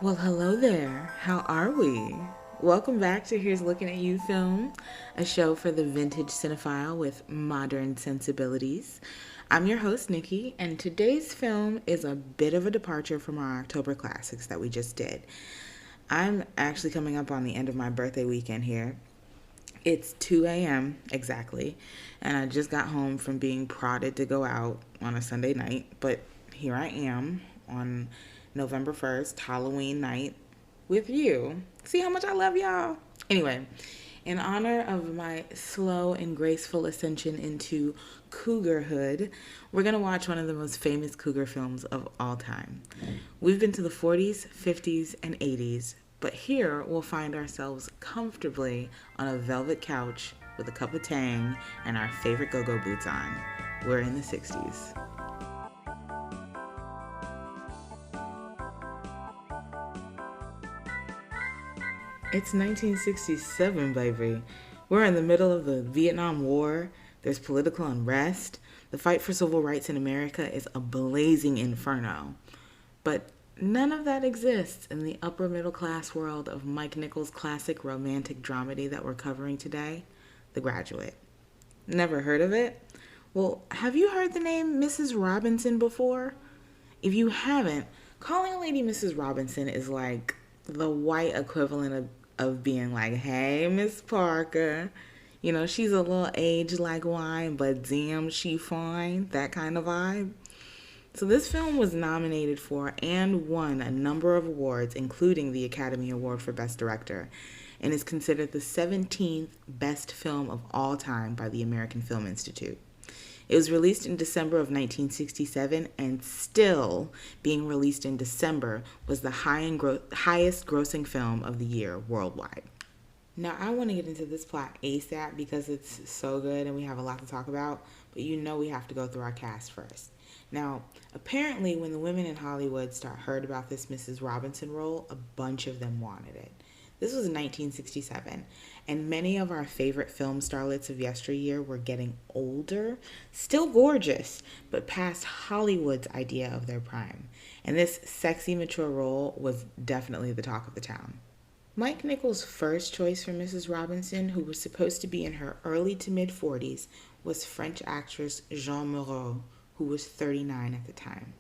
Well, hello there. How are we? Welcome back to Here's Looking at You Film, a show for the vintage cinephile with modern sensibilities. I'm your host, Nikki, and today's film is a bit of a departure from our October classics that we just did. I'm actually coming up on the end of my birthday weekend here. It's 2 a.m. exactly, and I just got home from being prodded to go out on a Sunday night, but here I am on November 1st, Halloween night, with you. See how much I love y'all? Anyway, in honor of my slow and graceful ascension into cougarhood, we're going to watch one of the most famous cougar films of all time. We've been to the 40s, 50s, and 80s, but here we'll find ourselves comfortably on a velvet couch with a cup of Tang and our favorite go-go boots on. We're in the 60s. It's 1967, baby. We're in the middle of the Vietnam War. There's political unrest. The fight for civil rights in America is a blazing inferno. But none of that exists in the upper middle class world of Mike Nichols' classic romantic dramedy that we're covering today, The Graduate. Never heard of it? Well, have you heard the name Mrs. Robinson before? If you haven't, calling a lady Mrs. Robinson is like the white equivalent of being like, hey, Miss Parker. You know, she's a little aged like wine, but damn, she fine. That kind of vibe. So this film was nominated for and won a number of awards, including the Academy Award for Best Director, and is considered the 17th best film of all time by the American Film Institute. It was released in December of 1967, and still being released in December was the highest grossing film of the year worldwide. Now, I want to get into this plot ASAP because it's so good and we have a lot to talk about, but you know we have to go through our cast first. Now, apparently, when the women in Hollywood heard about this Mrs. Robinson role, a bunch of them wanted it. This was 1967, and many of our favorite film starlets of yesteryear were getting older, still gorgeous, but past Hollywood's idea of their prime. And this sexy, mature role was definitely the talk of the town. Mike Nichols' first choice for Mrs. Robinson, who was supposed to be in her early to mid 40s, was French actress Jeanne Moreau, who was 39 at the time.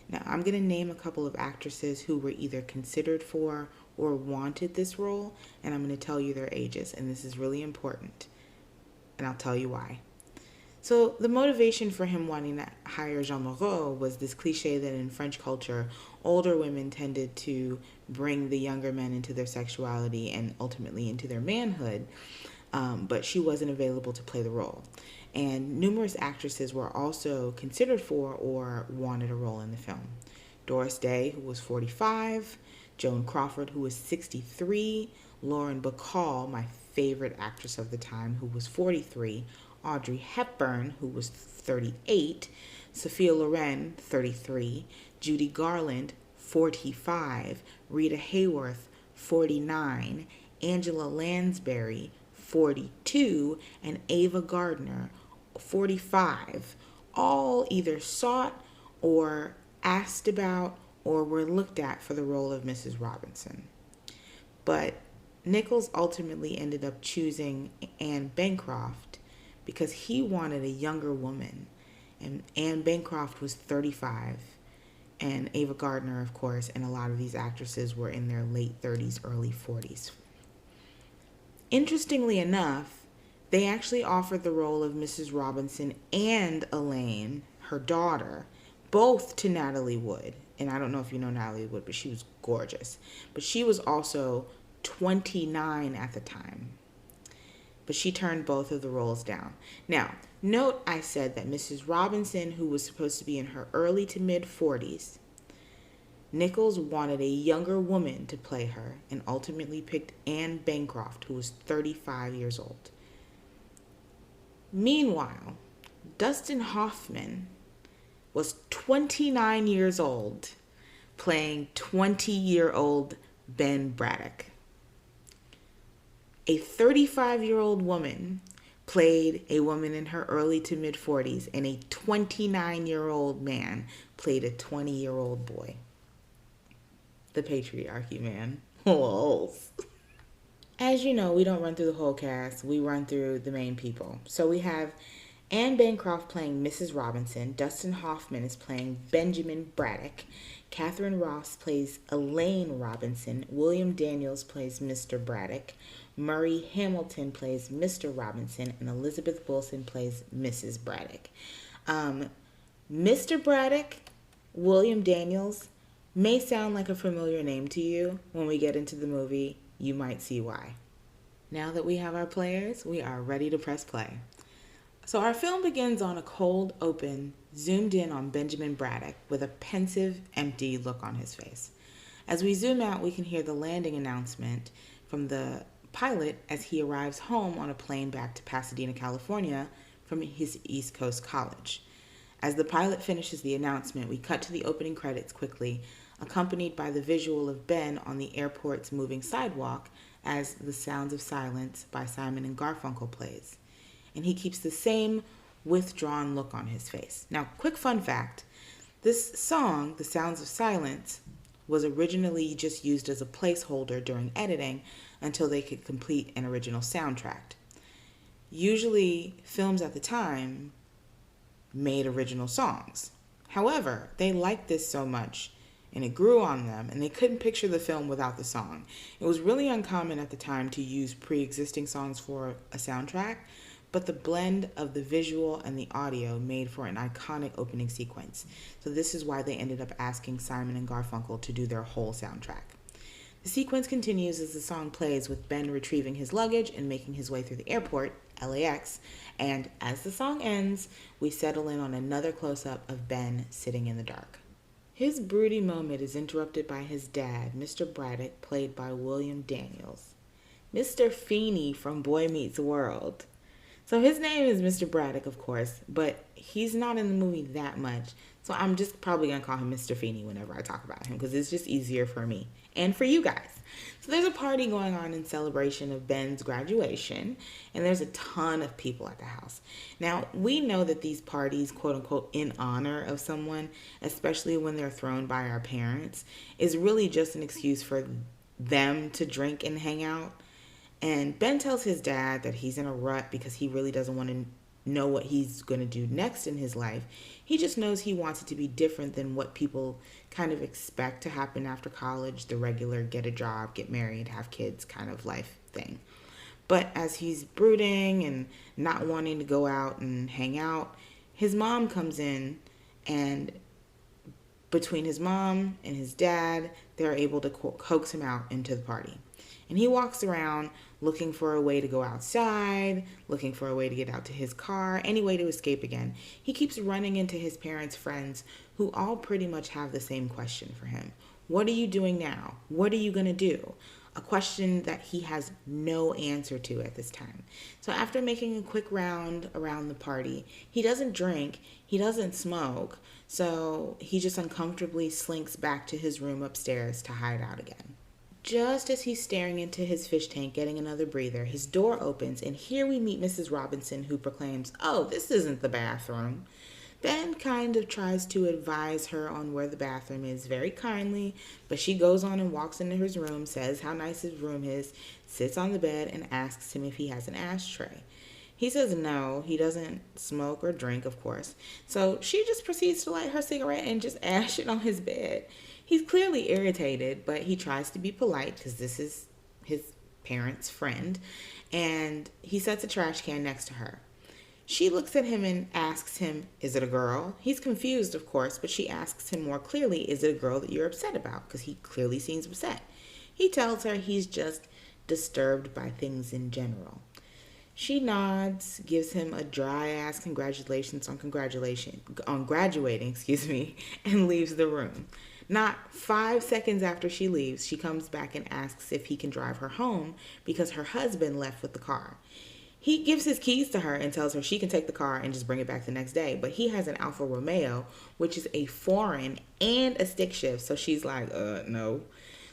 Now, I'm going to name a couple of actresses who were either considered for or wanted this role, and I'm going to tell you their ages, and this is really important, and I'll tell you why. So the motivation for him wanting to hire Jeanne Moreau was this cliche that in French culture, older women tended to bring the younger men into their sexuality and ultimately into their manhood, but she wasn't available to play the role. And numerous actresses were also considered for or wanted a role in the film. Doris Day, who was 45, Joan Crawford, who was 63, Lauren Bacall, my favorite actress of the time, who was 43, Audrey Hepburn, who was 38, Sophia Loren, 33, Judy Garland, 45, Rita Hayworth, 49, Angela Lansbury, 42, and Ava Gardner, 45, all either sought or asked about or were looked at for the role of Mrs. Robinson. But Nichols ultimately ended up choosing Anne Bancroft because he wanted a younger woman. And Anne Bancroft was 35, and Ava Gardner, of course, and a lot of these actresses were in their late 30s, early 40s. Interestingly enough, they actually offered the role of Mrs. Robinson and Elaine, her daughter, both to Natalie Wood. And I don't know if you know Natalie Wood, but she was gorgeous. But she was also 29 at the time. But she turned both of the roles down. Now, note I said that Mrs. Robinson, who was supposed to be in her early to mid 40s, Nichols wanted a younger woman to play her and ultimately picked Anne Bancroft, who was 35 years old. Meanwhile, Dustin Hoffman was 29 years old, playing 20-year-old Ben Braddock. A 35-year-old woman played a woman in her early to mid 40s, and a 29-year-old man played a 20-year-old boy. The patriarchy, man. Lols. As you know, we don't run through the whole cast. We run through the main people. So we have Anne Bancroft playing Mrs. Robinson. Dustin Hoffman is playing Benjamin Braddock. Catherine Ross plays Elaine Robinson. William Daniels plays Mr. Braddock. Murray Hamilton plays Mr. Robinson. And Elizabeth Wilson plays Mrs. Braddock. Mr. Braddock, William Daniels, may sound like a familiar name to you. When we get into the movie, you might see why. Now that we have our players, we are ready to press play. So our film begins on a cold open, zoomed in on Benjamin Braddock with a pensive, empty look on his face. As we zoom out, we can hear the landing announcement from the pilot as he arrives home on a plane back to Pasadena, California from his East Coast college. As the pilot finishes the announcement, we cut to the opening credits quickly, accompanied by the visual of Ben on the airport's moving sidewalk as The Sounds of Silence by Simon and Garfunkel plays. And he keeps the same withdrawn look on his face. Now, quick fun fact, this song, The Sounds of Silence, was originally just used as a placeholder during editing until they could complete an original soundtrack. Usually, films at the time made original songs. However, they liked this so much and it grew on them, and they couldn't picture the film without the song. It was really uncommon at the time to use pre-existing songs for a soundtrack, but the blend of the visual and the audio made for an iconic opening sequence. So this is why they ended up asking Simon and Garfunkel to do their whole soundtrack. The sequence continues as the song plays with Ben retrieving his luggage and making his way through the airport, LAX, and as the song ends, we settle in on another close-up of Ben sitting in the dark. His broody moment is interrupted by his dad, Mr. Braddock, played by William Daniels. Mr. Feeney from Boy Meets World. So his name is Mr. Braddock, of course, but he's not in the movie that much. So I'm just probably going to call him Mr. Feeney whenever I talk about him because it's just easier for me and for you guys. So there's a party going on in celebration of Ben's graduation, and there's a ton of people at the house. Now, we know that these parties, quote unquote, in honor of someone, especially when they're thrown by our parents, is really just an excuse for them to drink and hang out. And Ben tells his dad that he's in a rut because he really doesn't want to know what he's going to do next in his life. He just knows he wants it to be different than what people kind of expect to happen after college, the regular get a job, get married, have kids kind of life thing. But as he's brooding and not wanting to go out and hang out, his mom comes in, and between his mom and his dad, they're able to coax him out into the party. And he walks around looking for a way to go outside, looking for a way to get out to his car, any way to escape again. He keeps running into his parents' friends who all pretty much have the same question for him. What are you doing now? What are you going to do? A question that he has no answer to at this time. So after making a quick round around the party, he doesn't drink, he doesn't smoke, so he just uncomfortably slinks back to his room upstairs to hide out again. Just as he's staring into his fish tank, getting another breather, his door opens, and here we meet Mrs. Robinson, who proclaims, "Oh, this isn't the bathroom." Ben kind of tries to advise her on where the bathroom is very kindly, but she goes on and walks into his room, says how nice his room is, sits on the bed, and asks him if he has an ashtray. He says no, he doesn't smoke or drink, of course. So she just proceeds to light her cigarette and just ash it on his bed. He's clearly irritated, but he tries to be polite because this is his parents' friend, and he sets a trash can next to her. She looks at him and asks him, "Is it a girl?" He's confused, of course, but she asks him more clearly, "Is it a girl that you're upset about?" Because he clearly seems upset. He tells her he's just disturbed by things in general. She nods, gives him a dry-ass congratulations on graduating, and leaves the room. Not 5 seconds after she leaves, she comes back and asks if he can drive her home because her husband left with the car. He gives his keys to her and tells her she can take the car and just bring it back the next day. But he has an Alfa Romeo, which is a foreign and a stick shift. So she's like, no.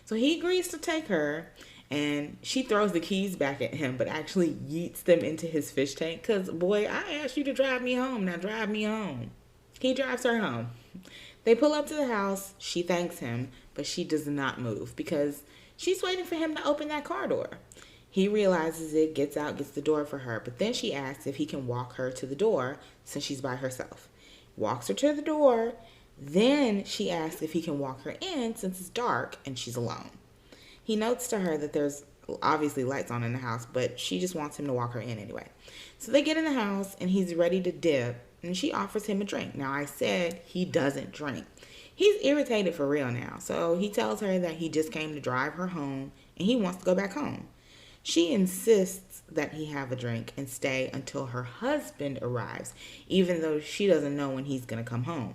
So he agrees to take her, and she throws the keys back at him, but actually yeets them into his fish tank. Because, boy, I asked you to drive me home. Now drive me home. He drives her home. They pull up to the house. She thanks him, but she does not move because she's waiting for him to open that car door. He realizes it, gets out, gets the door for her, but then she asks if he can walk her to the door since she's by herself. Walks her to the door. Then she asks if he can walk her in since it's dark and she's alone. He notes to her that there's obviously lights on in the house, but she just wants him to walk her in anyway. So they get in the house and he's ready to dip, and she offers him a drink. Now, I said he doesn't drink. He's irritated for real now, so he tells her that he just came to drive her home and he wants to go back home. She insists that he have a drink and stay until her husband arrives, even though she doesn't know when he's going to come home.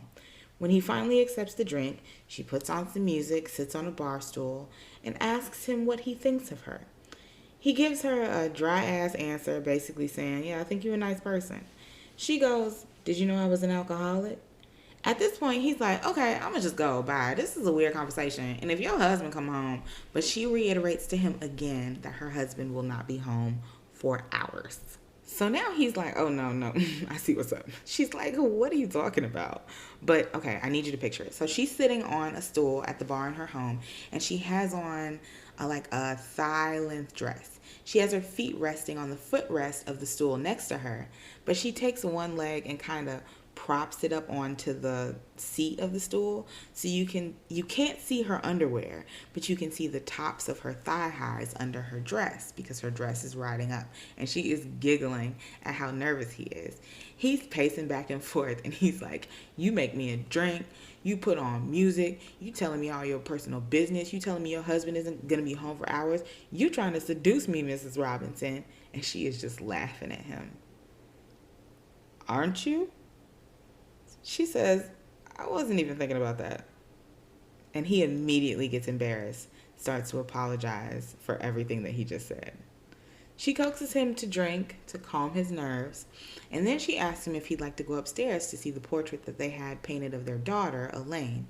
When he finally accepts the drink, she puts on some music, sits on a bar stool, and asks him what he thinks of her. He gives her a dry-ass answer, basically saying, yeah, I think you're a nice person. She goes, did you know I was an alcoholic? At this point, he's like, okay, I'm going to just go. Bye. This is a weird conversation. And if your husband come home, but she reiterates to him again that her husband will not be home for hours. So now he's like, oh, no, I see what's up. She's like, what are you talking about? But, okay, I need you to picture it. So she's sitting on a stool at the bar in her home, and she has on a thigh-length dress. She has her feet resting on the footrest of the stool next to her, but she takes one leg and kind of props it up onto the seat of the stool, so you can't see her underwear, but you can see the tops of her thigh highs under her dress because her dress is riding up, and she is giggling at how nervous he is. He's pacing back and forth, and he's like, you make me a drink, you put on music, you telling me all your personal business, you telling me your husband isn't gonna be home for hours, you trying to seduce me, Mrs. Robinson. And she is just laughing at him. Aren't you? She says, I wasn't even thinking about that. And he immediately gets embarrassed, starts to apologize for everything that he just said. She coaxes him to drink to calm his nerves, and then she asks him if he'd like to go upstairs to see the portrait that they had painted of their daughter, Elaine.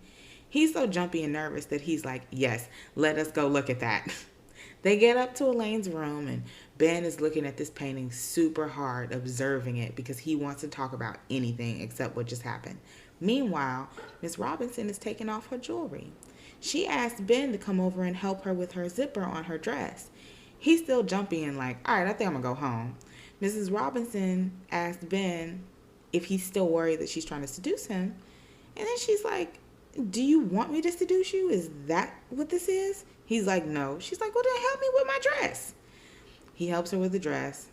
He's so jumpy and nervous that he's like, yes, let us go look at that. They get up to Elaine's room, and Ben is looking at this painting super hard, observing it because he wants to talk about anything except what just happened. Meanwhile, Miss Robinson is taking off her jewelry. She asks Ben to come over and help her with her zipper on her dress. He's still jumpy and like, all right, I think I'm going to go home. Mrs. Robinson asks Ben if he's still worried that she's trying to seduce him. And then she's like, do you want me to seduce you? Is that what this is? He's like, no. She's like, well, then help me with my dress. He helps her with the dress.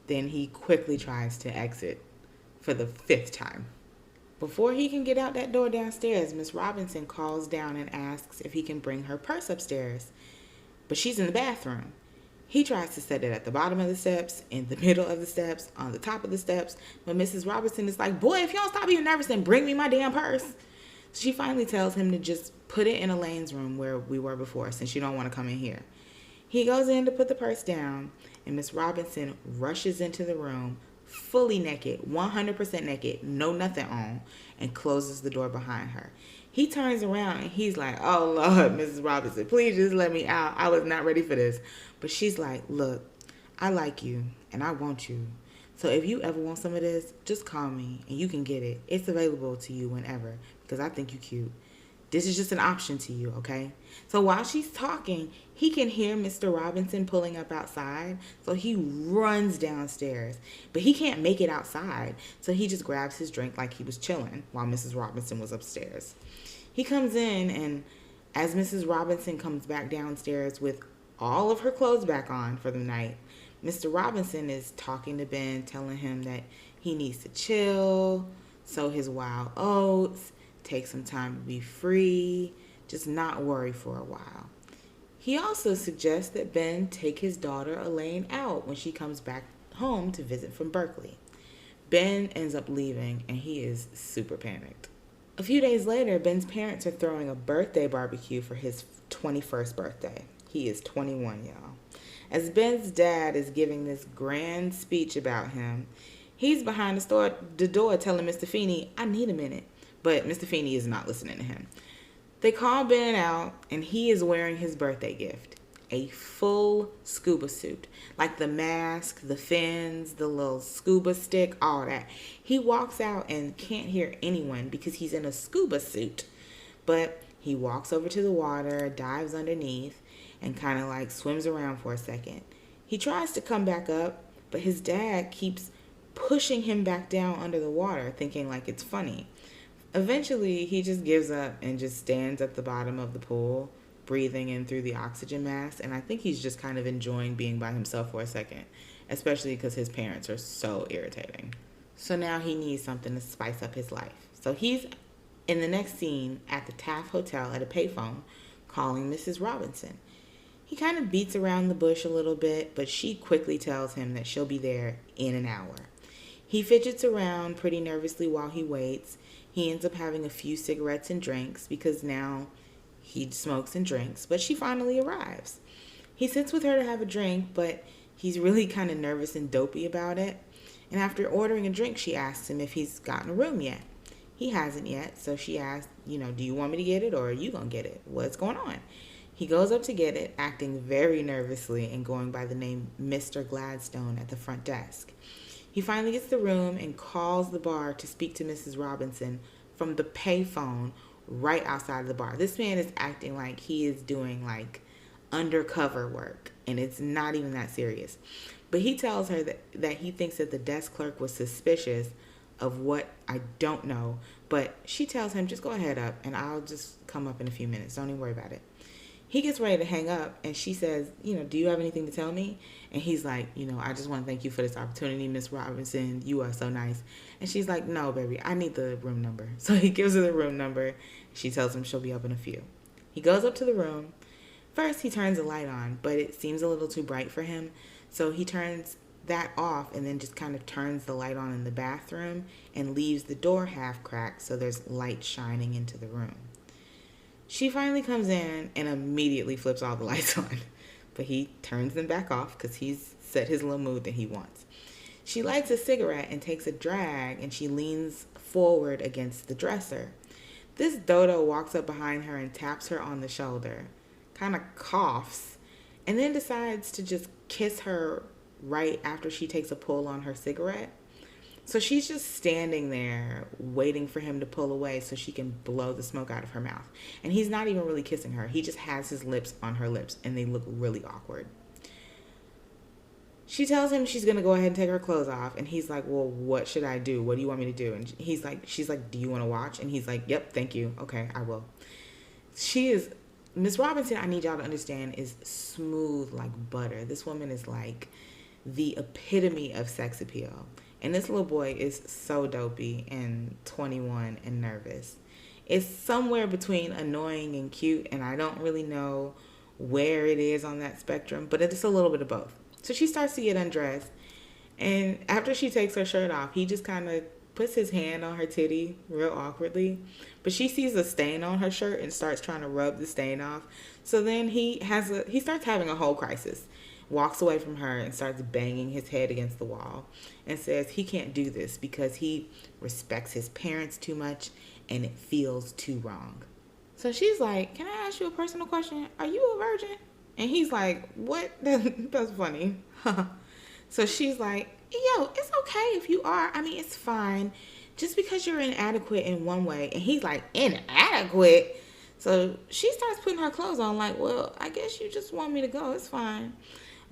Then he quickly tries to exit for the 5th time. Before he can get out that door downstairs, Miss Robinson calls down and asks if he can bring her purse upstairs. But she's in the bathroom. He tries to set it at the bottom of the steps, in the middle of the steps, on the top of the steps. But Mrs. Robinson is like, boy, if you don't stop being nervous, then bring me my damn purse. So she finally tells him to just put it in Elaine's room where we were before, since you don't want to come in here. He goes in to put the purse down, and Miss Robinson rushes into the room, fully naked, 100% naked, no nothing on, and closes the door behind her. He turns around and he's like, oh, Lord, Mrs. Robinson, please just let me out. I was not ready for this. But she's like, look, I like you and I want you. So if you ever want some of this, just call me and you can get it. It's available to you whenever because I think you're cute. This is just an option to you, okay? So while she's talking, he can hear Mr. Robinson pulling up outside. So he runs downstairs. But he can't make it outside. So he just grabs his drink like he was chilling while Mrs. Robinson was upstairs. He comes in, and as Mrs. Robinson comes back downstairs with all of her clothes back on for the night, Mr. Robinson is talking to Ben, telling him that he needs to chill, sow his wild oats, take some time to be free, just not worry for a while. He also suggests that Ben take his daughter Elaine out when she comes back home to visit from Berkeley. Ben ends up leaving and he is super panicked. A few days later, Ben's parents are throwing a birthday barbecue for his 21st birthday. He is 21, y'all. As Ben's dad is giving this grand speech about him, he's behind the door telling Mr. Feeney, I need a minute. But Mr. Feeney is not listening to him. They call Ben out, and he is wearing his birthday gift. a full scuba suit. Like the mask, the fins, the little scuba stick, all that. He walks out and can't hear anyone because he's in a scuba suit. But he walks over to the water, dives underneath, and kind of like swims around for a second. He tries to come back up, but his dad keeps pushing him back down under the water, thinking like it's funny. Eventually, he just gives up and just stands at the bottom of the pool, breathing in through the oxygen mask. And I think he's just kind of enjoying being by himself for a second, especially because his parents are so irritating. So now he needs something to spice up his life. So he's in the next scene at the Taft Hotel at a payphone calling Mrs. Robinson. He kind of beats around the bush a little bit, but she quickly tells him that she'll be there in an hour. He fidgets around pretty nervously while he waits. He ends up having a few cigarettes and drinks because now he smokes and drinks, but she finally arrives. He sits with her to have a drink, but he's really kind of nervous and dopey about it. And after ordering a drink, she asks him if he's gotten a room yet. He hasn't yet, so she asks, do you want me to get it or are you going to get it? What's going on? He goes up to get it, acting very nervously and going by the name Mr. Gladstone at the front desk. He finally gets the room and calls the bar to speak to Mrs. Robinson from the payphone right outside of the bar. This man is acting like he is doing like undercover work, and it's not even that serious. But he tells her that he thinks that the desk clerk was suspicious of what I don't know, but she tells him, just go ahead up and I'll just come up in a few minutes. Don't even worry about it. He gets ready to hang up and she says, do you have anything to tell me? And he's like, I just want to thank you for this opportunity, Miss Robinson. You are so nice. And she's like, no, baby, I need the room number. So he gives her the room number. She tells him she'll be up in a few. He goes up to the room. First, he turns the light on, but it seems a little too bright for him. So he turns that off and then just kind of turns the light on in the bathroom and leaves the door half cracked so there's light shining into the room. She finally comes in and immediately flips all the lights on, but he turns them back off because he's set his little mood that he wants. She lights a cigarette and takes a drag, and she leans forward against the dresser. This dodo walks up behind her and taps her on the shoulder, kind of coughs, and then decides to just kiss her right after she takes a pull on her cigarette. So she's just standing there waiting for him to pull away so she can blow the smoke out of her mouth. And he's not even really kissing her. He just has his lips on her lips, and they look really awkward. She tells him she's going to go ahead and take her clothes off, and he's like, well, what should I do? What do you want me to do? And she's like, do you want to watch? And he's like, yep, thank you. Okay, I will. Miss Robinson, I need y'all to understand, is smooth like butter. This woman is like the epitome of sex appeal. And this little boy is so dopey and 21 and nervous. It's somewhere between annoying and cute, and I don't really know where it is on that spectrum, but it's a little bit of both. So she starts to get undressed, and after she takes her shirt off, he just kind of puts his hand on her titty real awkwardly, but she sees a stain on her shirt and starts trying to rub the stain off. So then he starts having a whole crisis. Walks away from her and starts banging his head against the wall and says he can't do this because he respects his parents too much and it feels too wrong. So she's like, can I ask you a personal question? Are you a virgin? And he's like, what? That's funny. So she's like, yo, it's okay if you are. I mean, it's fine. Just because you're inadequate in one way. And he's like, inadequate? So she starts putting her clothes on like, well, I guess you just want me to go. It's fine.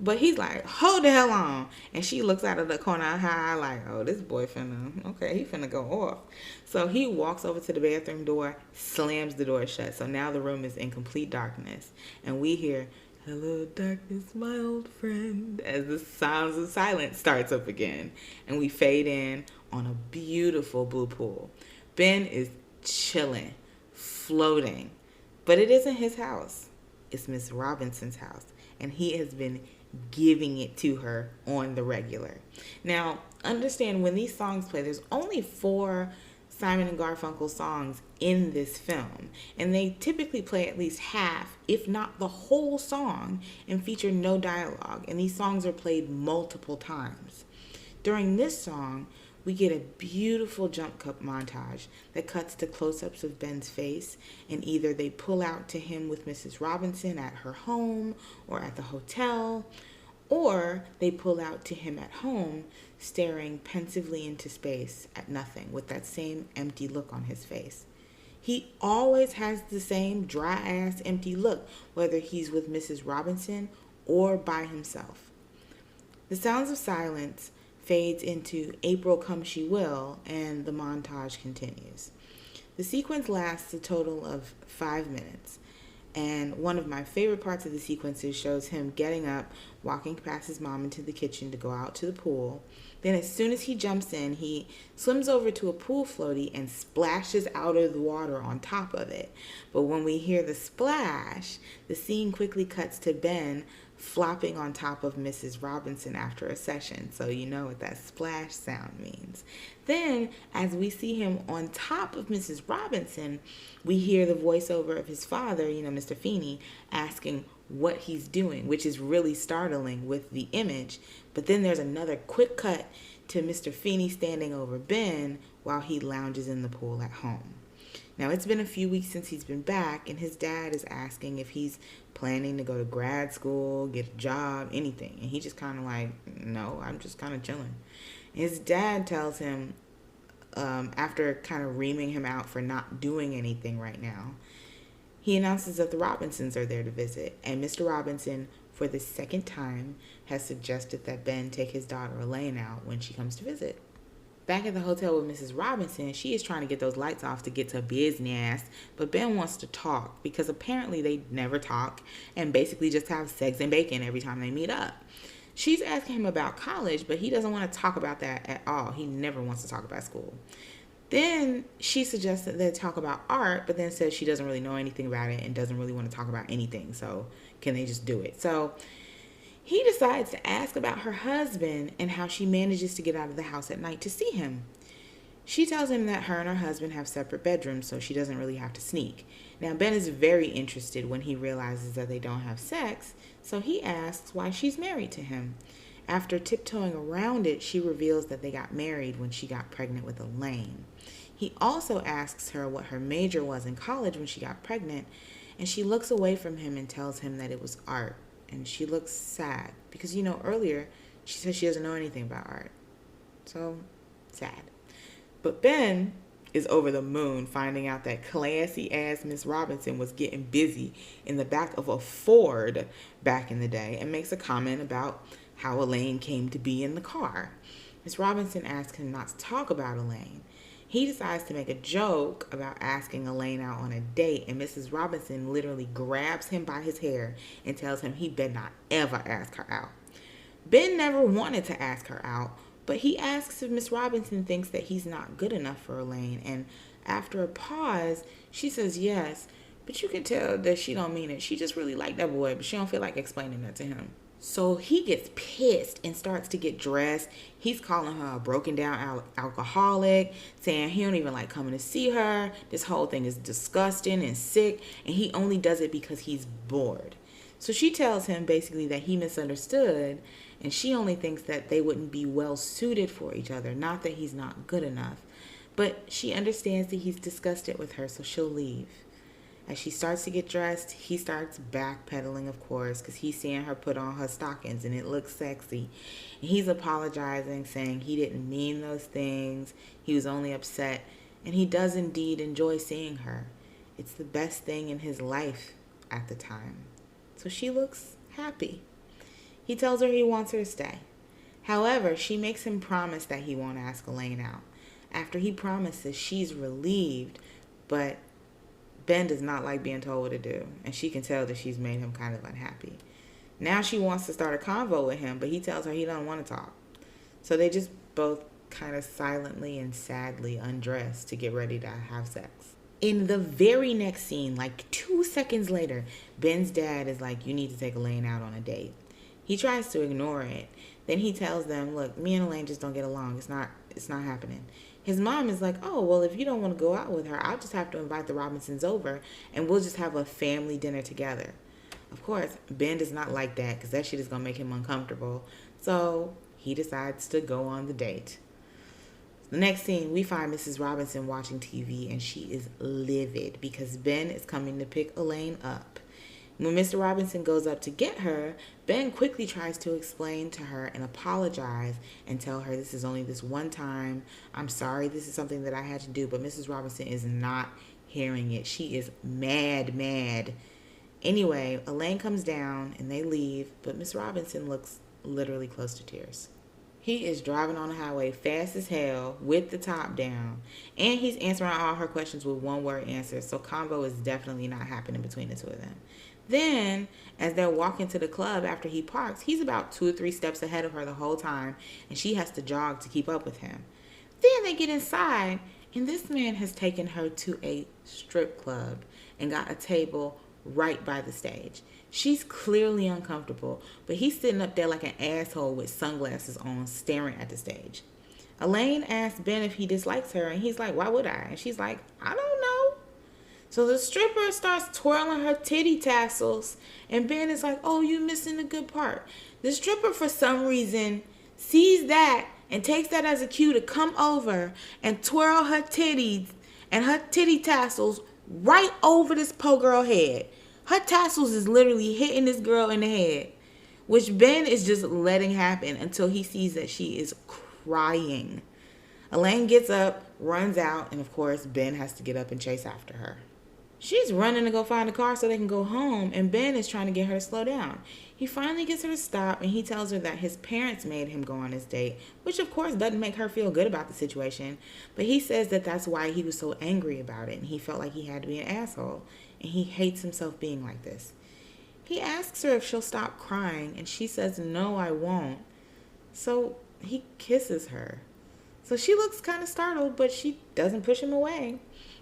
But he's like, hold the hell on. And she looks out of the corner of her eye like, oh, this boy he finna go off. So he walks over to the bathroom door, slams the door shut. So now the room is in complete darkness. And we hear, hello, darkness, my old friend, as the sounds of silence starts up again. And we fade in on a beautiful blue pool. Ben is chilling, floating. But it isn't his house. It's Miss Robinson's house. And he has been giving it to her on the regular. Now, understand when these songs play, there's only 4 Simon and Garfunkel songs in this film, and they typically play at least half, if not the whole song, and feature no dialogue, and these songs are played multiple times. During this song, We get a beautiful jump cut montage that cuts to close-ups of Ben's face, and either they pull out to him with Mrs. Robinson at her home or at the hotel, or they pull out to him at home staring pensively into space at nothing with that same empty look on his face. He always has the same dry-ass empty look, whether he's with Mrs. Robinson or by himself. The sounds of silence fades into April Come She Will, and the montage continues. The sequence lasts a total of 5 minutes, and one of my favorite parts of the sequences shows him getting up, walking past his mom into the kitchen to go out to the pool. Then as soon as he jumps in, he swims over to a pool floaty and splashes out of the water on top of it. But when we hear the splash, the scene quickly cuts to Ben flopping on top of Mrs. Robinson after a session. So you know what that splash sound means. Then, as we see him on top of Mrs. Robinson, we hear the voiceover of his father, Mr. Feeney, asking what he's doing, which is really startling with the image. But then there's another quick cut to Mr. Feeney standing over Ben while he lounges in the pool at home. Now, it's been a few weeks since he's been back, and his dad is asking if he's planning to go to grad school, get a job, anything. And he just kind of like, no, I'm just kind of chilling. His dad tells him, after kind of reaming him out for not doing anything right now, he announces that the Robinsons are there to visit, and Mr. Robinson, for the second time, has suggested that Ben take his daughter Elaine out when she comes to visit. Back at the hotel with Mrs. Robinson, she is trying to get those lights off to get to business, but Ben wants to talk because apparently they never talk and basically just have sex and bacon every time they meet up. She's asking him about college, but he doesn't want to talk about that at all. He never wants to talk about school. Then she suggests that they talk about art, but then says she doesn't really know anything about it and doesn't really want to talk about anything, so can they just do it? So he decides to ask about her husband and how she manages to get out of the house at night to see him. She tells him that her and her husband have separate bedrooms, so she doesn't really have to sneak. Now, Ben is very interested when he realizes that they don't have sex, so he asks why she's married to him. After tiptoeing around it, she reveals that they got married when she got pregnant with Elaine. He also asks her what her major was in college when she got pregnant, and she looks away from him and tells him that it was art. And she looks sad because, earlier she said she doesn't know anything about art. So, sad. But Ben is over the moon finding out that classy-ass Miss Robinson was getting busy in the back of a Ford back in the day and makes a comment about how Elaine came to be in the car. Miss Robinson asks him not to talk about Elaine. He decides to make a joke about asking Elaine out on a date, and Mrs. Robinson literally grabs him by his hair and tells him he better not ever ask her out. Ben never wanted to ask her out, but he asks if Miss Robinson thinks that he's not good enough for Elaine, and after a pause, she says yes, but you can tell that she don't mean it. She just really liked that boy, but she don't feel like explaining that to him. So he gets pissed and starts to get dressed. He's calling her a broken down alcoholic, saying he don't even like coming to see her. This whole thing is disgusting and sick, and he only does it because he's bored. So she tells him basically that he misunderstood, and she only thinks that they wouldn't be well suited for each other, not that he's not good enough. But she understands that he's disgusted with her, so she'll leave. As she starts to get dressed, he starts backpedaling, of course, because he's seeing her put on her stockings and it looks sexy. And he's apologizing, saying he didn't mean those things. He was only upset. And he does indeed enjoy seeing her. It's the best thing in his life at the time. So she looks happy. He tells her he wants her to stay. However, she makes him promise that he won't ask Elaine out. After he promises, she's relieved, but Ben does not like being told what to do, and she can tell that she's made him kind of unhappy. Now she wants to start a convo with him, but he tells her he doesn't want to talk. So they just both kind of silently and sadly undress to get ready to have sex. In the very next scene, like 2 seconds later, Ben's dad is like, you need to take Elaine out on a date. He tries to ignore it. Then he tells them, look, me and Elaine just don't get along. It's not happening. His mom is like, oh, well, if you don't want to go out with her, I'll just have to invite the Robinsons over and we'll just have a family dinner together. Of course, Ben does not like that because that shit is going to make him uncomfortable. So he decides to go on the date. The next scene, we find Mrs. Robinson watching TV, and she is livid because Ben is coming to pick Elaine up. When Mr. Robinson goes up to get her, Ben quickly tries to explain to her and apologize and tell her this is only this one time. I'm sorry, this is something that I had to do, but Mrs. Robinson is not hearing it. She is mad. Anyway, Elaine comes down and they leave, but Miss Robinson looks literally close to tears. He is driving on the highway fast as hell with the top down, and he's answering all her questions with one-word answers, so combo is definitely not happening between the two of them. Then, as they're walking to the club after he parks, he's about 2 or 3 steps ahead of her the whole time, and she has to jog to keep up with him. Then they get inside, and this man has taken her to a strip club and got a table right by the stage. She's clearly uncomfortable, but he's sitting up there like an asshole with sunglasses on, staring at the stage. Elaine asks Ben if he dislikes her, and he's like, why would I? And she's like, I don't know. So the stripper starts twirling her titty tassels, and Ben is like, oh, you missing a good part. The stripper, for some reason, sees that and takes that as a cue to come over and twirl her titties and her titty tassels right over this poor girl head. Her tassels is literally hitting this girl in the head, which Ben is just letting happen until he sees that she is crying. Elaine gets up, runs out, and of course, Ben has to get up and chase after her. She's running to go find a car so they can go home, and Ben is trying to get her to slow down. He finally gets her to stop, and he tells her that his parents made him go on this date, which of course doesn't make her feel good about the situation, but he says that that's why he was so angry about it, and he felt like he had to be an asshole, and he hates himself being like this. He asks her if she'll stop crying, and she says, no, I won't. So he kisses her. So she looks kind of startled, but she doesn't push him away.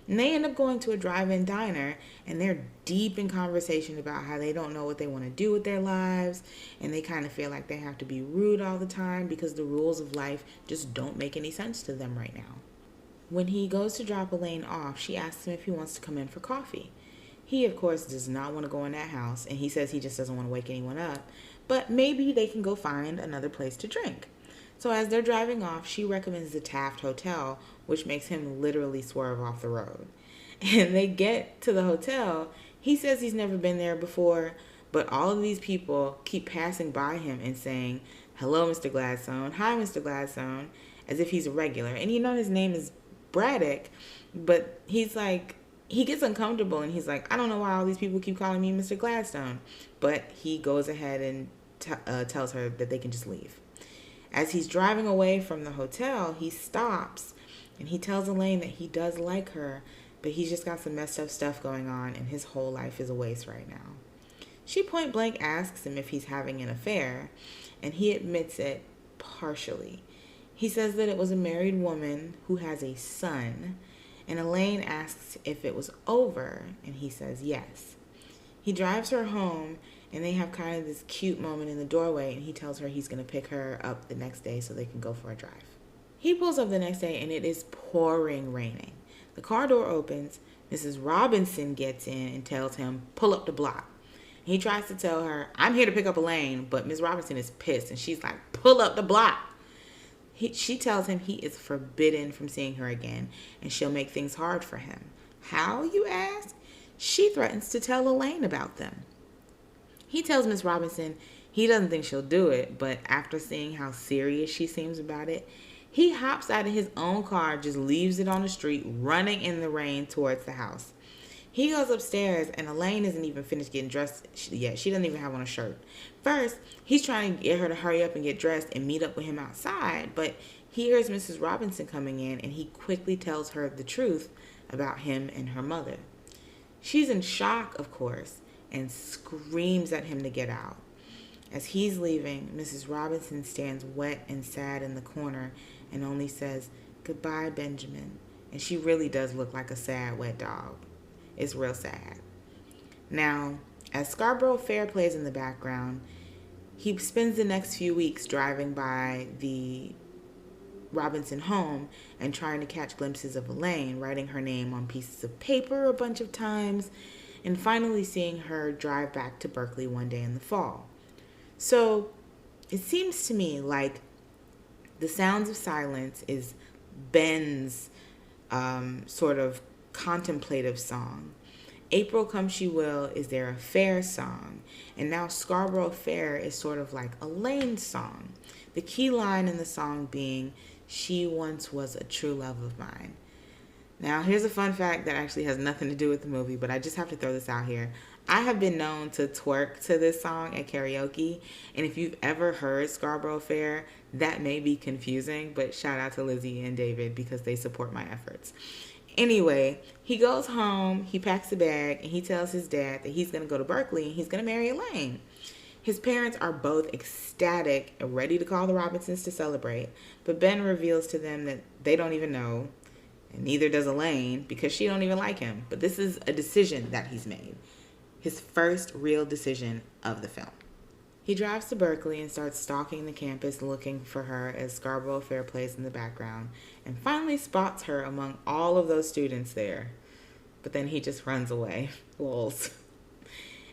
And they end up going to a drive-in diner, and they're deep in conversation about how they don't know what they want to do with their lives, and they kind of feel like they have to be rude all the time because the rules of life just don't make any sense to them right now. When he goes to drop Elaine off, she asks him if he wants to come in for coffee. He, of course, does not want to go in that house, and he says he just doesn't want to wake anyone up, but maybe they can go find another place to drink. So as they're driving off, she recommends the Taft Hotel, which makes him literally swerve off the road. And they get to the hotel. He says he's never been there before, but all of these people keep passing by him and saying, hello, Mr. Gladstone. Hi, Mr. Gladstone, as if he's a regular. And you know his name is Braddock, but he's like, he gets uncomfortable and he's like, I don't know why all these people keep calling me Mr. Gladstone. But he goes ahead and tells her that they can just leave. As he's driving away from the hotel, he stops and he tells Elaine that he does like her, but he's just got some messed up stuff going on and his whole life is a waste right now. She point blank asks him if he's having an affair, and he admits it partially. He says that it was a married woman who has a son, and Elaine asks if it was over, and he says yes. He drives her home, and they have kind of this cute moment in the doorway, and he tells her he's going to pick her up the next day so they can go for a drive. He pulls up the next day, and it is pouring raining. The car door opens. Mrs. Robinson gets in and tells him, pull up the block. He tries to tell her, I'm here to pick up Elaine, but Ms. Robinson is pissed, and she's like, pull up the block. She tells him he is forbidden from seeing her again, and she'll make things hard for him. How, you ask? She threatens to tell Elaine about them. He tells Miss Robinson he doesn't think she'll do it, but after seeing how serious she seems about it, he hops out of his own car, just leaves it on the street, running in the rain towards the house. He goes upstairs, and Elaine isn't even finished getting dressed yet. She doesn't even have on a shirt. First, he's trying to get her to hurry up and get dressed and meet up with him outside, but he hears Mrs. Robinson coming in, and he quickly tells her the truth about him and her mother. She's in shock, of course, and screams at him to get out. As he's leaving, Mrs. Robinson stands wet and sad in the corner and only says, goodbye, Benjamin. And she really does look like a sad, wet dog. It's real sad. Now, as Scarborough Fair plays in the background, he spends the next few weeks driving by the Robinson home and trying to catch glimpses of Elaine, writing her name on pieces of paper a bunch of times, and finally seeing her drive back to Berkeley one day in the fall. So it seems to me like The Sounds of Silence is Ben's sort of contemplative song. April Come She Will is their affair song. And now Scarborough Fair is sort of like Elaine's song. The key line in the song being, she once was a true love of mine. Now, here's a fun fact that actually has nothing to do with the movie, but I just have to throw this out here. I have been known to twerk to this song at karaoke, and if you've ever heard Scarborough Fair, that may be confusing, but shout out to Lizzie and David because they support my efforts. Anyway, he goes home, he packs a bag, and he tells his dad that he's going to go to Berkeley and he's going to marry Elaine. His parents are both ecstatic and ready to call the Robinsons to celebrate, but Ben reveals to them that they don't even know, and neither does Elaine, because she don't even like him. But this is a decision that he's made. His first real decision of the film. He drives to Berkeley and starts stalking the campus looking for her as Scarborough Fair plays in the background, and finally spots her among all of those students there. But then he just runs away. Lols.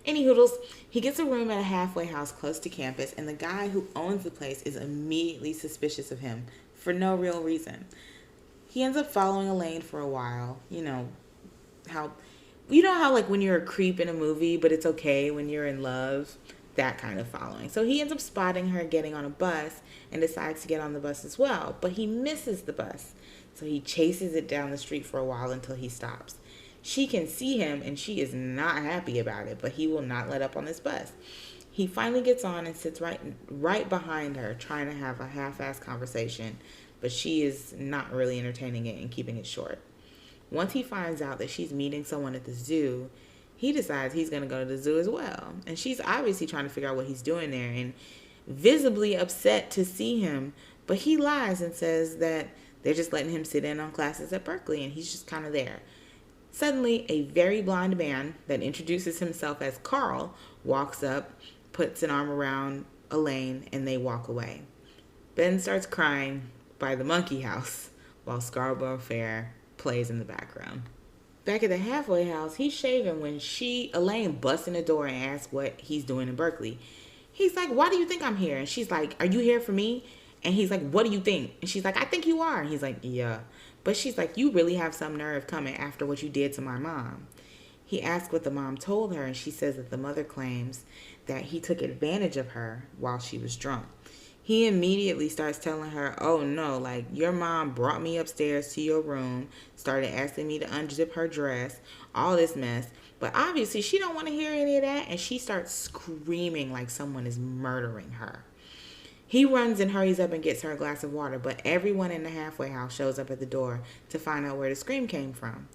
Any hoodles, he gets a room at a halfway house close to campus, and the guy who owns the place is immediately suspicious of him for no real reason. He ends up following Elaine for a while. You know how like when you're a creep in a movie, but it's okay when you're in love, that kind of following. So he ends up spotting her getting on a bus and decides to get on the bus as well, but he misses the bus. So he chases it down the street for a while until he stops. She can see him and she is not happy about it, but he will not let up on this bus. He finally gets on and sits right behind her, trying to have a half-assed conversation, but she is not really entertaining it and keeping it short. Once he finds out that she's meeting someone at the zoo, he decides he's going to go to the zoo as well. And she's obviously trying to figure out what he's doing there and visibly upset to see him, but he lies and says that they're just letting him sit in on classes at Berkeley and he's just kind of there. Suddenly, a very blind man that introduces himself as Carl walks up, puts an arm around Elaine, and they walk away. Ben starts crying by the monkey house while Scarborough Fair plays in the background. Back at the halfway house, he's shaving when Elaine busts in the door and asks what he's doing in Berkeley. He's like, why do you think I'm here? And she's like, are you here for me? And he's like, what do you think? And she's like, I think you are. And he's like, yeah. But she's like, you really have some nerve coming after what you did to my mom. He asks what the mom told her, and she says that the mother claims that he took advantage of her while she was drunk. He immediately starts telling her, oh no, like your mom brought me upstairs to your room, started asking me to unzip her dress, all this mess. But obviously she don't want to hear any of that, and she starts screaming like someone is murdering her. He runs and hurries up and gets her a glass of water, but everyone in the halfway house shows up at the door to find out where the scream came from.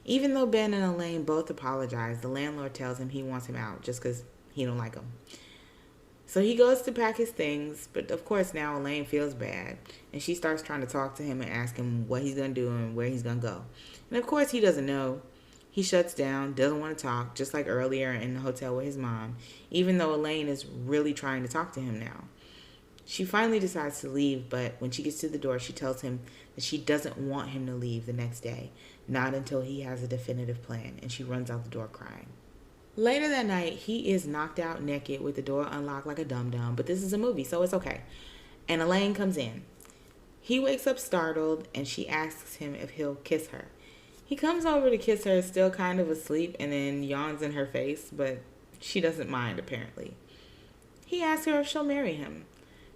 Even though Ben and Elaine both apologize, the landlord tells him he wants him out just because he don't like him. So he goes to pack his things, but of course now Elaine feels bad, and she starts trying to talk to him and ask him what he's going to do and where he's going to go. And of course he doesn't know. He shuts down, doesn't want to talk, just like earlier in the hotel with his mom, even though Elaine is really trying to talk to him now. She finally decides to leave, but when she gets to the door, she tells him that she doesn't want him to leave the next day, not until he has a definitive plan, and she runs out the door crying. Later that night, he is knocked out naked with the door unlocked like a dum-dum, but this is a movie, so it's okay. And Elaine comes in. He wakes up startled, and she asks him if he'll kiss her. He comes over to kiss her, still kind of asleep, and then yawns in her face, but she doesn't mind, apparently. He asks her if she'll marry him.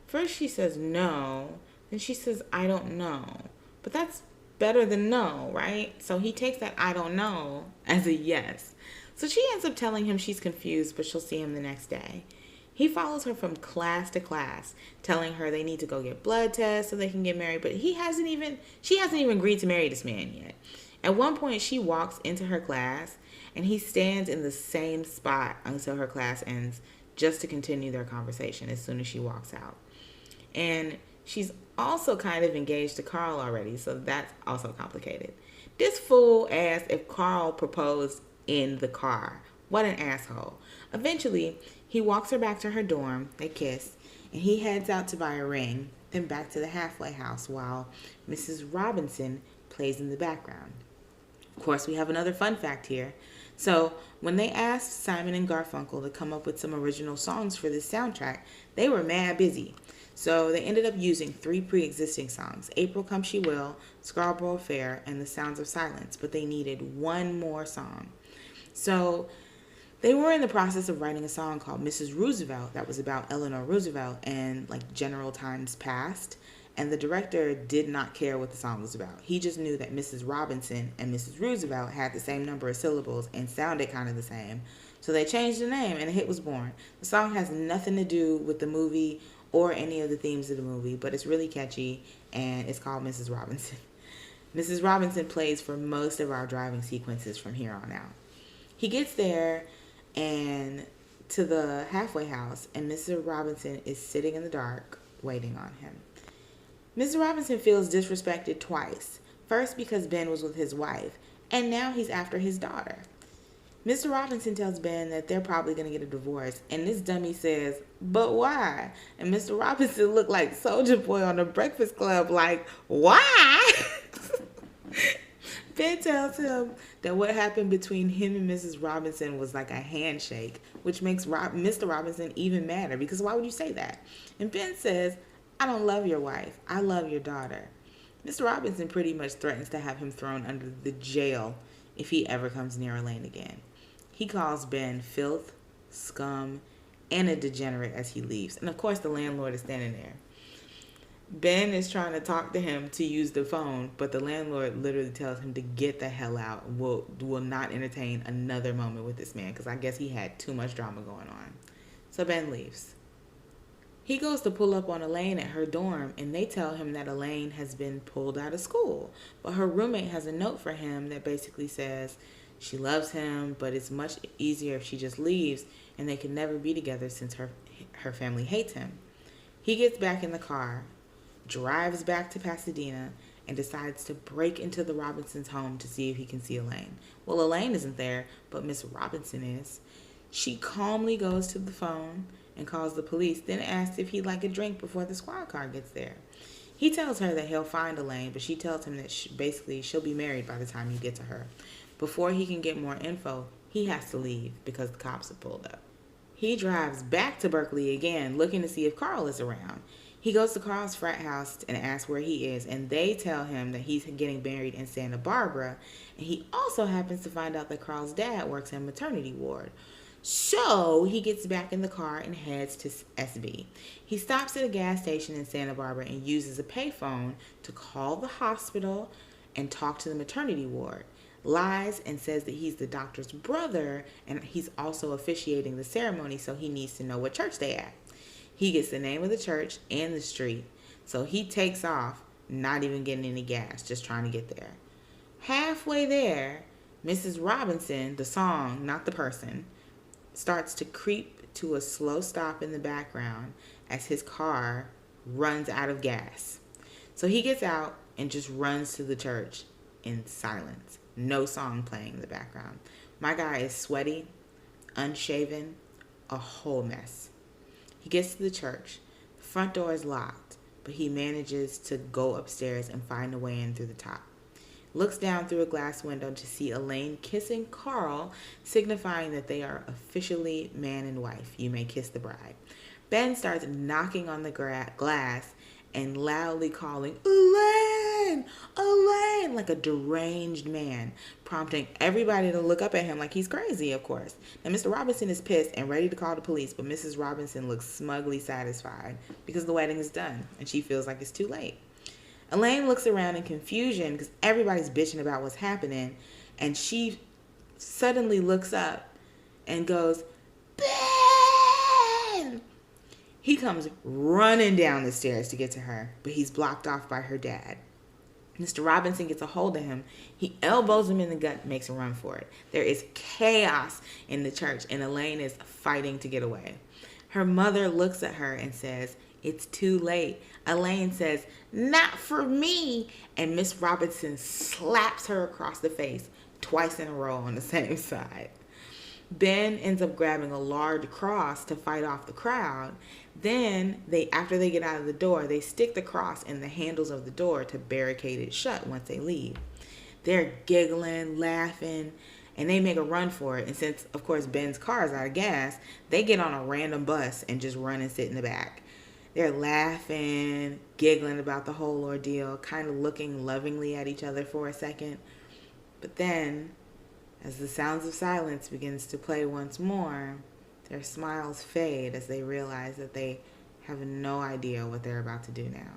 First she says no, then she says, I don't know. But that's better than no, right? So he takes that I don't know as a yes. So she ends up telling him she's confused, but she'll see him the next day. He follows her from class to class, telling her they need to go get blood tests so they can get married, but she hasn't even agreed to marry this man yet. At one point, she walks into her class, and he stands in the same spot until her class ends, just to continue their conversation as soon as she walks out. And she's also kind of engaged to Carl already, so that's also complicated. This fool asked if Carl proposed in the car. What an asshole. Eventually, he walks her back to her dorm, they kiss, and he heads out to buy a ring, then back to the halfway house while Mrs. Robinson plays in the background. Of course, we have another fun fact here. So, when they asked Simon and Garfunkel to come up with some original songs for this soundtrack, they were mad busy. So they ended up using 3 pre-existing songs: April Come She Will, Scarborough Fair, and The Sounds of Silence, but they needed one more song. So they were in the process of writing a song called Mrs. Roosevelt that was about Eleanor Roosevelt and like general times past. And the director did not care what the song was about. He just knew that Mrs. Robinson and Mrs. Roosevelt had the same number of syllables and sounded kind of the same. So they changed the name and a hit was born. The song has nothing to do with the movie or any of the themes of the movie, but it's really catchy and it's called Mrs. Robinson. Mrs. Robinson plays for most of our driving sequences from here on out. He gets there and to the halfway house, and Mr. Robinson is sitting in the dark waiting on him. Mr. Robinson feels disrespected twice. First because Ben was with his wife, and now he's after his daughter. Mr. Robinson tells Ben that they're probably going to get a divorce, and this dummy says, "But why?" And Mr. Robinson looked like Soulja Boy on the Breakfast Club, like, "Why?" Ben tells him that what happened between him and Mrs. Robinson was like a handshake, which makes Mr. Robinson even madder, because why would you say that? And Ben says, "I don't love your wife. I love your daughter." Mr. Robinson pretty much threatens to have him thrown under the jail if he ever comes near Elaine again. He calls Ben filth, scum, and a degenerate as he leaves. And of course the landlord is standing there. Ben is trying to talk to him to use the phone, but the landlord literally tells him to get the hell out. Will not entertain another moment with this man, because I guess he had too much drama going on. So Ben leaves. He goes to pull up on Elaine at her dorm, and they tell him that Elaine has been pulled out of school. But her roommate has a note for him that basically says she loves him, but it's much easier if she just leaves, and they can never be together since her family hates him. He gets back in the car, drives back to Pasadena, and decides to break into the Robinsons' home to see if he can see Elaine. Well, Elaine isn't there, but Miss Robinson is. She calmly goes to the phone and calls the police, then asks if he'd like a drink before the squad car gets there. He tells her that he'll find Elaine, but she tells him that basically she'll be married by the time you get to her. Before he can get more info, he has to leave because the cops have pulled up. He drives back to Berkeley again, looking to see if Carl is around. He goes to Carl's frat house and asks where he is, and they tell him that he's getting married in Santa Barbara, and he also happens to find out that Carl's dad works in maternity ward. So he gets back in the car and heads to SB. He stops at a gas station in Santa Barbara and uses a payphone to call the hospital and talk to the maternity ward. Lies and says that he's the doctor's brother and he's also officiating the ceremony, so he needs to know what church they at. He gets the name of the church and the street, so he takes off, not even getting any gas, just trying to get there. Halfway there, Mrs. Robinson, the song, not the person, starts to creep to a slow stop in the background as his car runs out of gas. So he gets out and just runs to the church in silence. No song playing in the background. My guy is sweaty, unshaven, a whole mess. He gets to the church. The front door is locked, but he manages to go upstairs and find a way in through the top. Looks down through a glass window to see Elaine kissing Carl, signifying that they are officially man and wife. You may kiss the bride. Ben starts knocking on the glass and loudly calling, "Elaine! Elaine!" like a deranged man, prompting everybody to look up at him like he's crazy, of course. Now, Mr. Robinson is pissed and ready to call the police, but Mrs. Robinson looks smugly satisfied because the wedding is done and she feels like it's too late. Elaine looks around in confusion because everybody's bitching about what's happening, and she suddenly looks up and goes, "Ben!" He comes running down the stairs to get to her, but he's blocked off by her dad. Mr. Robinson gets a hold of him. He elbows him in the gut and makes a run for it. There is chaos in the church, and Elaine is fighting to get away. Her mother looks at her and says, "It's too late." Elaine says, "Not for me." And Miss Robinson slaps her across the face twice in a row on the same side. Ben ends up grabbing a large cross to fight off the crowd. Then, after they get out of the door, they stick the cross in the handles of the door to barricade it shut once they leave. They're giggling, laughing, and they make a run for it. And since, of course, Ben's car is out of gas, they get on a random bus and just run and sit in the back. They're laughing, giggling about the whole ordeal, kind of looking lovingly at each other for a second. But then, as the sounds of silence begins to play once more, their smiles fade as they realize that they have no idea what they're about to do now.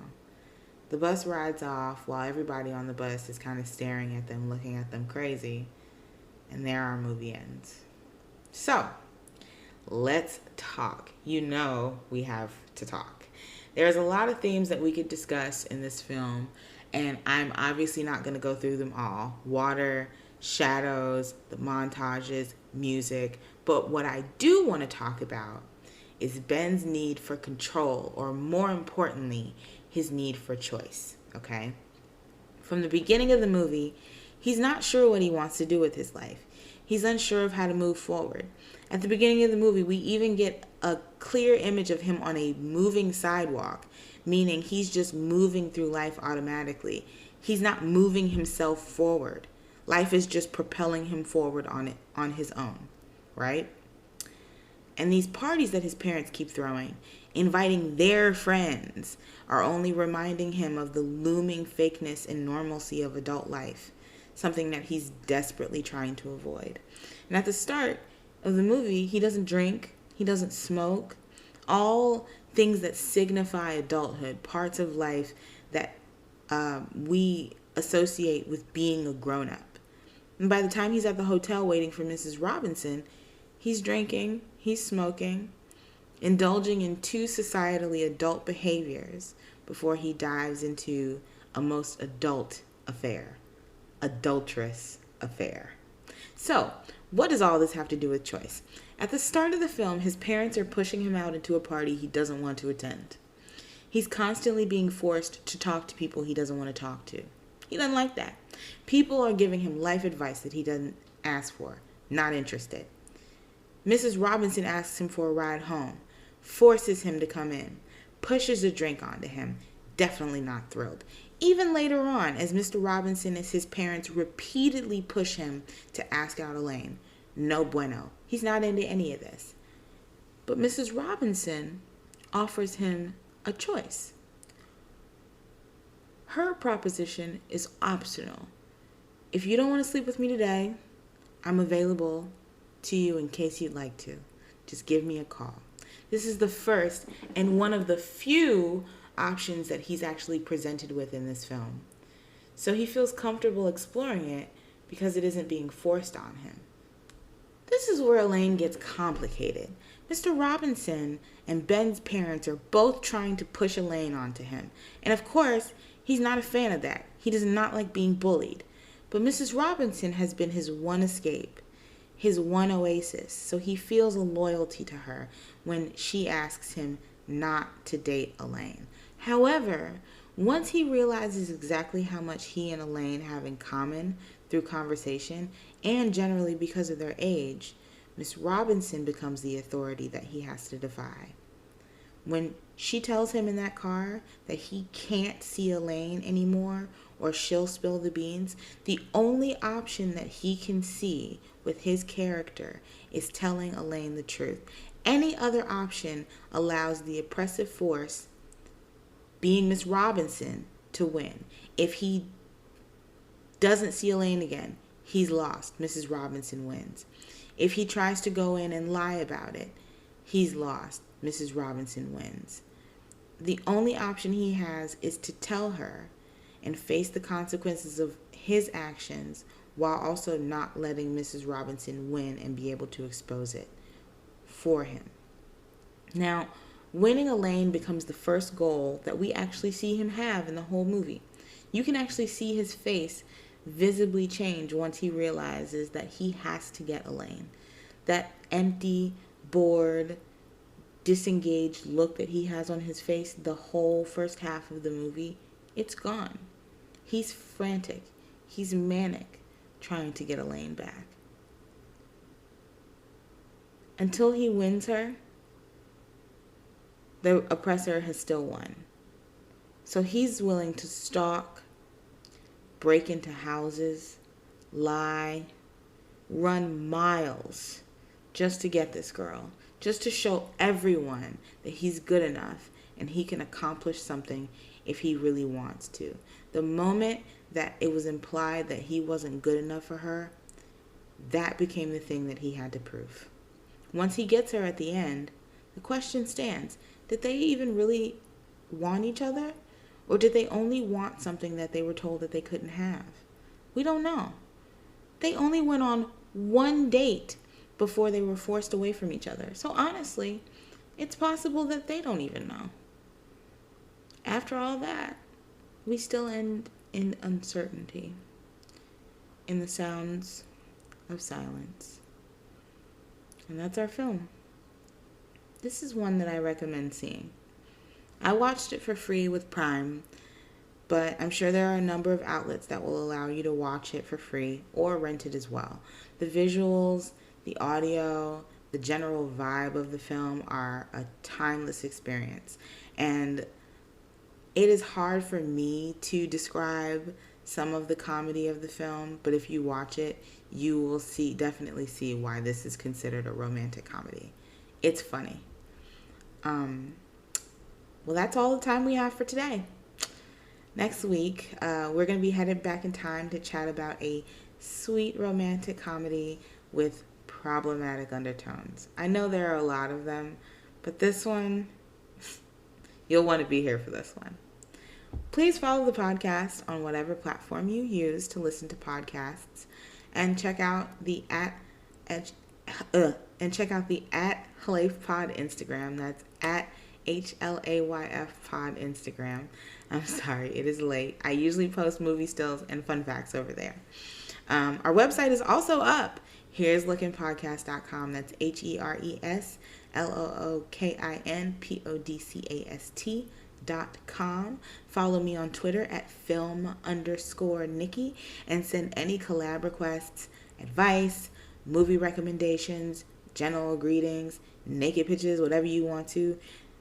The bus rides off while everybody on the bus is kind of staring at them, looking at them crazy. And there our movie ends. So, let's talk. You know we have to talk. There's a lot of themes that we could discuss in this film, and I'm obviously not going to go through them all. Water, shadows, the montages, music. But what I do want to talk about is Ben's need for control, or more importantly, his need for choice, okay? From the beginning of the movie, he's not sure what he wants to do with his life. He's unsure of how to move forward. At the beginning of the movie, we even get a clear image of him on a moving sidewalk, meaning he's just moving through life automatically. He's not moving himself forward. Life is just propelling him forward on his own, right? And these parties that his parents keep throwing, inviting their friends, are only reminding him of the looming fakeness and normalcy of adult life, something that he's desperately trying to avoid. And at the start of the movie, he doesn't drink, he doesn't smoke, all things that signify adulthood, parts of life that we associate with being a grown-up. And by the time he's at the hotel waiting for Mrs. Robinson, he's drinking, he's smoking, indulging in two societally adult behaviors before he dives into a most adult affair, adulterous affair. So, what does all this have to do with choice? At the start of the film, his parents are pushing him out into a party he doesn't want to attend. He's constantly being forced to talk to people he doesn't want to talk to. He doesn't like that. People are giving him life advice that he doesn't ask for. Not interested. Mrs. Robinson asks him for a ride home, forces him to come in, pushes a drink onto him. Definitely not thrilled. Even later on, as Mr. Robinson and his parents repeatedly push him to ask out Elaine. No bueno. He's not into any of this. But Mrs. Robinson offers him a choice. Her proposition is optional. If you don't want to sleep with me today, I'm available to you in case you'd like to. Just give me a call. This is the first and one of the few options that he's actually presented with in this film. So he feels comfortable exploring it because it isn't being forced on him. This is where Elaine gets complicated. Mr. Robinson and Ben's parents are both trying to push Elaine onto him. And of course, he's not a fan of that. He does not like being bullied. But Mrs. Robinson has been his one escape, his one oasis. So he feels a loyalty to her when she asks him not to date Elaine. However, once he realizes exactly how much he and Elaine have in common through conversation, and generally because of their age, Miss Robinson becomes the authority that he has to defy. When she tells him in that car that he can't see Elaine anymore or she'll spill the beans, the only option that he can see with his character is telling Elaine the truth. Any other option allows the oppressive force, being Miss Robinson, to win. If he doesn't see Elaine again, he's lost. Mrs. Robinson wins. If he tries to go in and lie about it, he's lost. Mrs. Robinson wins. The only option he has is to tell her and face the consequences of his actions while also not letting Mrs. Robinson win and be able to expose it for him. Now, winning Elaine becomes the first goal that we actually see him have in the whole movie. You can actually see his face visibly change once he realizes that he has to get Elaine. That empty, bored, disengaged look that he has on his face the whole first half of the movie, it's gone. He's frantic. He's manic, trying to get Elaine back. Until he wins her, the oppressor has still won. So he's willing to stalk, break into houses, lie, run miles just to get this girl, just to show everyone that he's good enough and he can accomplish something if he really wants to. The moment that it was implied that he wasn't good enough for her, that became the thing that he had to prove. Once he gets her at the end, the question stands, did they even really want each other? Or did they only want something that they were told that they couldn't have? We don't know. They only went on one date before they were forced away from each other. So honestly, it's possible that they don't even know. After all that, we still end in uncertainty, in the sounds of silence. And that's our film. This is one that I recommend seeing. I watched it for free with Prime, but I'm sure there are a number of outlets that will allow you to watch it for free or rent it as well. The visuals, the audio, the general vibe of the film are a timeless experience. And it is hard for me to describe some of the comedy of the film, but if you watch it, you will definitely see why this is considered a romantic comedy. It's funny. Well, that's all the time we have for today. Next week, we're going to be headed back in time to chat about a sweet romantic comedy with problematic undertones. I know there are a lot of them, but this one, you'll want to be here for this one. Please follow the podcast on whatever platform you use to listen to podcasts, and check out the at Hlayf Pod Instagram. That's at HLAYF Pod Instagram. I'm sorry, it is late. I usually post movie stills and fun facts over there. Our website is also up. Here's lookinpodcast.com. That's HERESLOOKINPODCAST.com. Follow me on Twitter at film_Nikki and send any collab requests, advice, movie recommendations, general greetings, naked pictures, whatever you want to.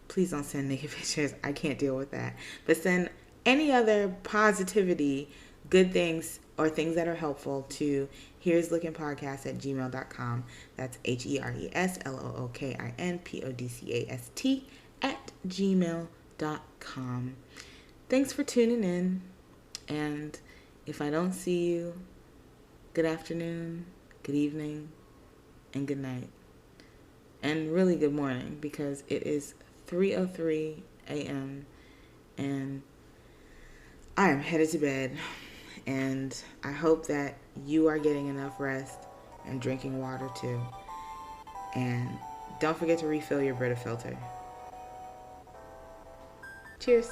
Please don't send naked pictures. I can't deal with that. But send any other positivity, good things, or things that are helpful to hereslookinpodcast@gmail.com. That's HERESLOOKINPODCAST@gmail.com. Thanks for tuning in. And if I don't see you, good afternoon, good evening, and good night. And really good morning, because it is 3:03 a.m. and I am headed to bed. And I hope that you are getting enough rest and drinking water too. And don't forget to refill your Brita filter. Cheers.